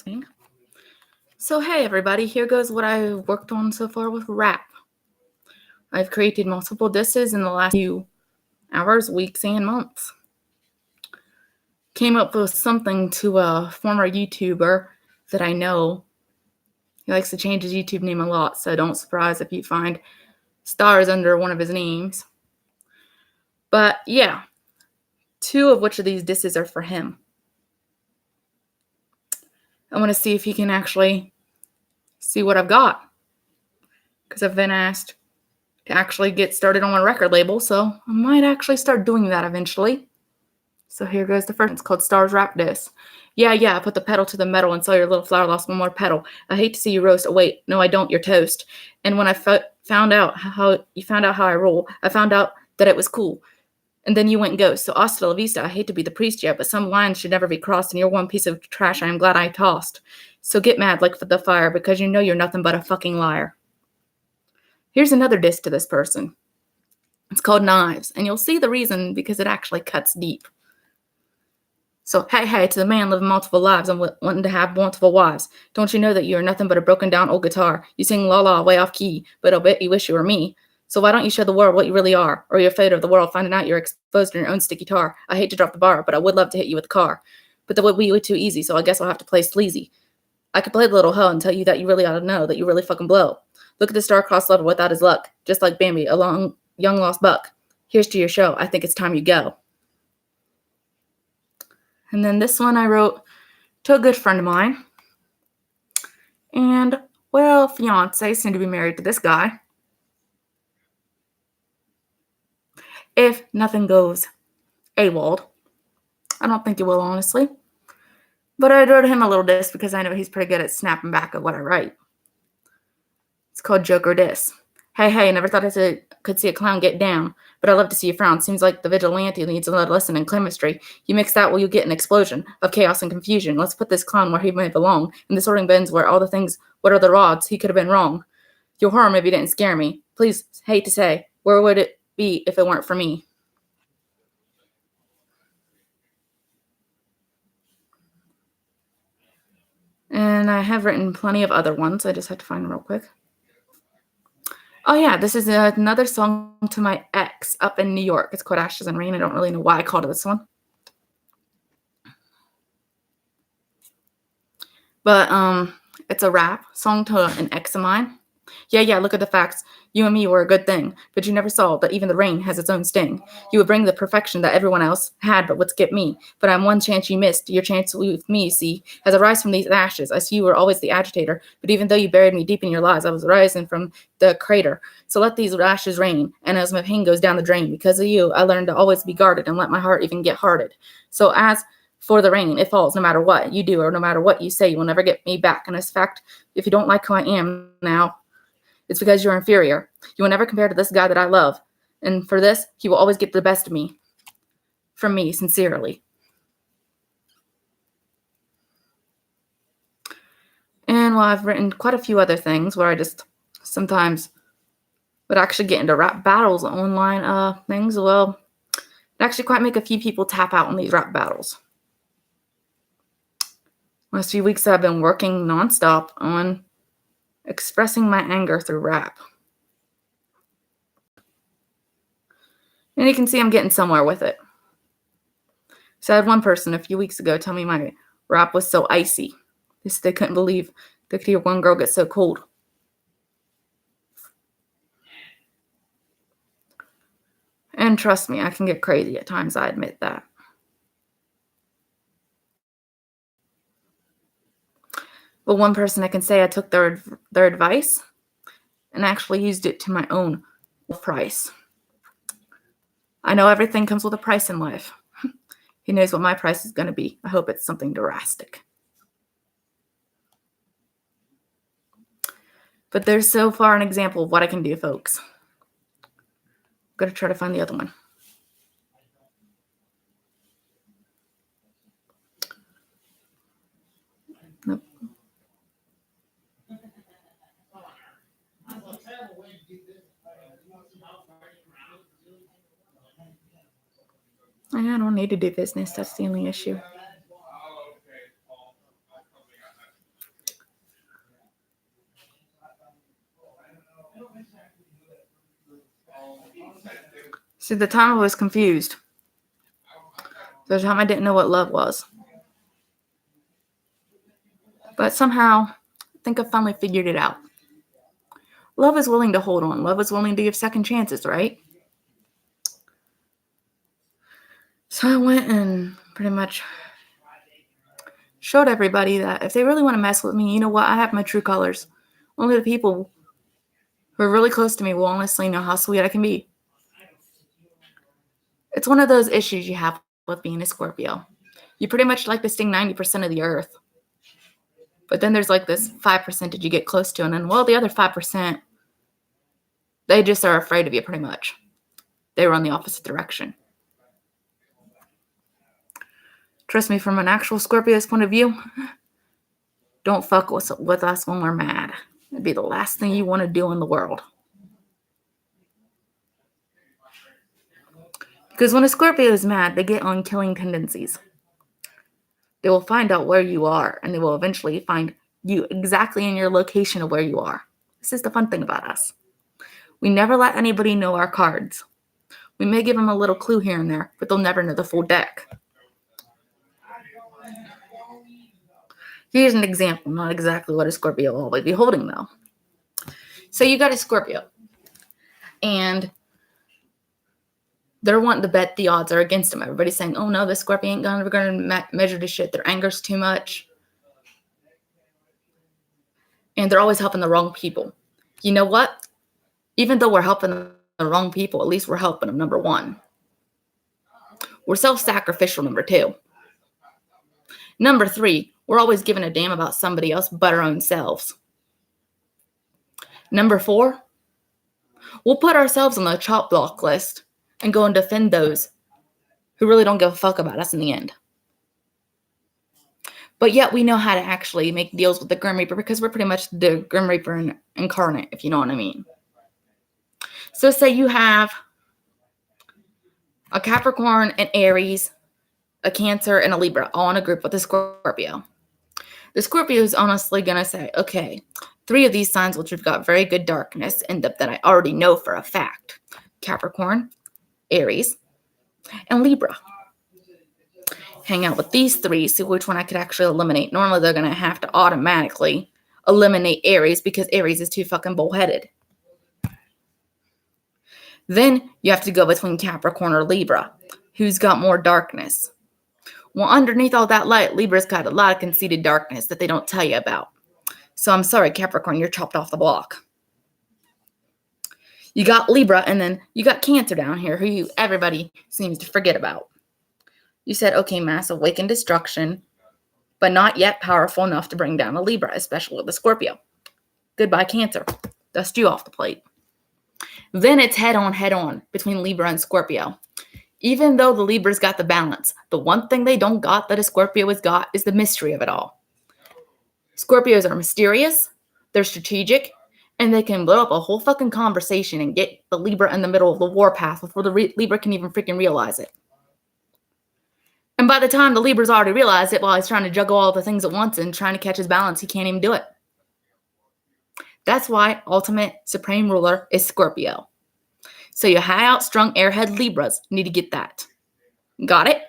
listening. So, hey everybody, here goes what I worked on so far with rap. I've created multiple disses in the last few hours, weeks, and months. Came up with something to a former YouTuber that I know. He likes to change his YouTube name a lot, so don't surprise if you find stars under one of his names. But yeah, two of which of these disses are for him. I want to see if he can actually see what I've got. Because I've been asked to actually get started on my record label, so I might actually start doing that eventually. So here goes the first. It's called Stars Rap Diss. Yeah, I put the pedal to the metal and saw your little flower lost one more petal. I hate to see you roast. Oh wait, no, I don't. You're toast. And when I found out how I roll, I found out that it was cool. And then you went ghost. So hasta la vista. I hate to be the priest yet, but some lines should never be crossed. And you're one piece of trash I am glad I tossed. So get mad like the fire because you know you're nothing but a fucking liar. Here's another diss to this person. It's called Knives, and you'll see the reason because it actually cuts deep. So, hey, to the man living multiple lives and wanting to have multiple wives. Don't you know that you are nothing but a broken down old guitar? You sing la la way off key, but I'll bet you wish you were me. So why don't you show the world what you really are? Or you're afraid of the world finding out you're exposed in your own sticky tar. I hate to drop the bar, but I would love to hit you with a car. But that would be way too easy, so I guess I'll have to play sleazy. I could play the little hoe and tell you that you really ought to know that you really fucking blow. Look at the star-crossed lover without his luck, just like Bambi, a long, young lost buck. Here's to your show. I think it's time you go. And then this one I wrote to a good friend of mine. And, well, fiance, soon to be married to this guy. If nothing goes AWOL. I don't think it will, honestly. But I wrote him a little diss because I know he's pretty good at snapping back at what I write. It's called Joker Diss. Hey, never thought I could see a clown get down, but I love to see you frown. Seems like the vigilante needs another lesson in chemistry. You mix that, well, you get an explosion of chaos and confusion. Let's put this clown where he may belong, in the sorting bins where all the things, what are the odds, he could have been wrong. Your horror maybe didn't scare me. Please, hate to say, where would it be if it weren't for me? And I have written plenty of other ones. I just have to find them real quick. Oh yeah, this is another song to my ex up in New York. It's called Ashes and Rain. I don't really know why I called it this one. But it's a rap song to an ex of mine. Yeah, look at the facts. You and me were a good thing, but you never saw that even the rain has its own sting. You would bring the perfection that everyone else had but would skip me. But I'm one chance you missed. Your chance with me, you see. As I rise from these ashes, I see you were always the agitator. But even though you buried me deep in your lies, I was rising from the crater. So let these ashes rain, and as my pain goes down the drain, because of you, I learned to always be guarded and let my heart even get hearted. So as for the rain, it falls no matter what you do or no matter what you say, you will never get me back. And as a fact, if you don't like who I am now, it's because you're inferior. You will never compare to this guy that I love. And for this, he will always get the best of me. From me, sincerely. And while I've written quite a few other things where I just sometimes would actually get into rap battles, online things, well, it actually quite make a few people tap out on these rap battles. Last few weeks I've been working nonstop on expressing my anger through rap. And you can see I'm getting somewhere with it. So I had one person a few weeks ago tell me my rap was so icy. They couldn't believe they could hear one girl get so cold. And trust me, I can get crazy at times, I admit that. But one person I can say I took their advice and actually used it to my own price. I know everything comes with a price in life. He knows what my price is going to be. I hope it's something drastic. But there's so far an example of what I can do, folks. I'm going to try to find the other one. Nope. I don't need to do business. That's the only issue. See, the time I was confused. The time I didn't know what love was. But somehow, I think I finally figured it out. Love is willing to hold on. Love is willing to give second chances, right? So I went and pretty much showed everybody that if they really want to mess with me, you know what? I have my true colors. Only the people who are really close to me will honestly know how sweet I can be. It's one of those issues you have with being a Scorpio. You pretty much like to sting 90% of the earth. But then there's like this 5% that you get close to. And then, well, the other 5%, they just are afraid of you pretty much. They run the opposite direction. Trust me, from an actual Scorpio's point of view, don't fuck with us when we're mad. It'd be the last thing you want to do in the world. Because when a Scorpio is mad, they get on killing tendencies. They will find out where you are, and they will eventually find you exactly in your location of where you are. This is the fun thing about us. We never let anybody know our cards. We may give them a little clue here and there, but they'll never know the full deck. Here's an example, not exactly what a Scorpio will always be holding, though. So you got a Scorpio, and they're wanting to bet the odds are against them. Everybody's saying, oh no, the Scorpio ain't going to measure the shit. Their anger's too much. And they're always helping the wrong people. You know what? Even though we're helping the wrong people, at least we're helping them, number one. We're self-sacrificial, number two. Number three, we're always giving a damn about somebody else but our own selves. Number four, we'll put ourselves on the chop block list and go and defend those who really don't give a fuck about us in the end. But yet we know how to actually make deals with the Grim Reaper because we're pretty much the Grim Reaper incarnate, if you know what I mean. So say you have a Capricorn, an Aries, a Cancer, and a Libra all in a group with a Scorpio. The Scorpio is honestly going to say, okay, 3 of these signs which have got very good darkness end up that I already know for a fact. Capricorn, Aries, and Libra. Hang out with these 3, see which one I could actually eliminate. Normally they're going to have to automatically eliminate Aries because Aries is too fucking bullheaded. Then you have to go between Capricorn or Libra. Who's got more darkness? Well, underneath all that light, Libra's got a lot of conceited darkness that they don't tell you about. So I'm sorry, Capricorn, you're chopped off the block. You got Libra, and then you got Cancer down here, who everybody seems to forget about. You said, okay, mass awakened destruction, but not yet powerful enough to bring down a Libra, especially with a Scorpio. Goodbye, Cancer. Dust you off the plate. Then it's head-on between Libra and Scorpio. Even though the Libra's got the balance, the one thing they don't got that a Scorpio has got is the mystery of it all. Scorpios are mysterious, they're strategic, and they can blow up a whole fucking conversation and get the Libra in the middle of the warpath before the Libra can even freaking realize it. And by the time the Libra's already realized it while he's trying to juggle all the things at once and trying to catch his balance, he can't even do it. That's why ultimate supreme ruler is Scorpio. So you high outstrung airhead Libras need to get that. Got it?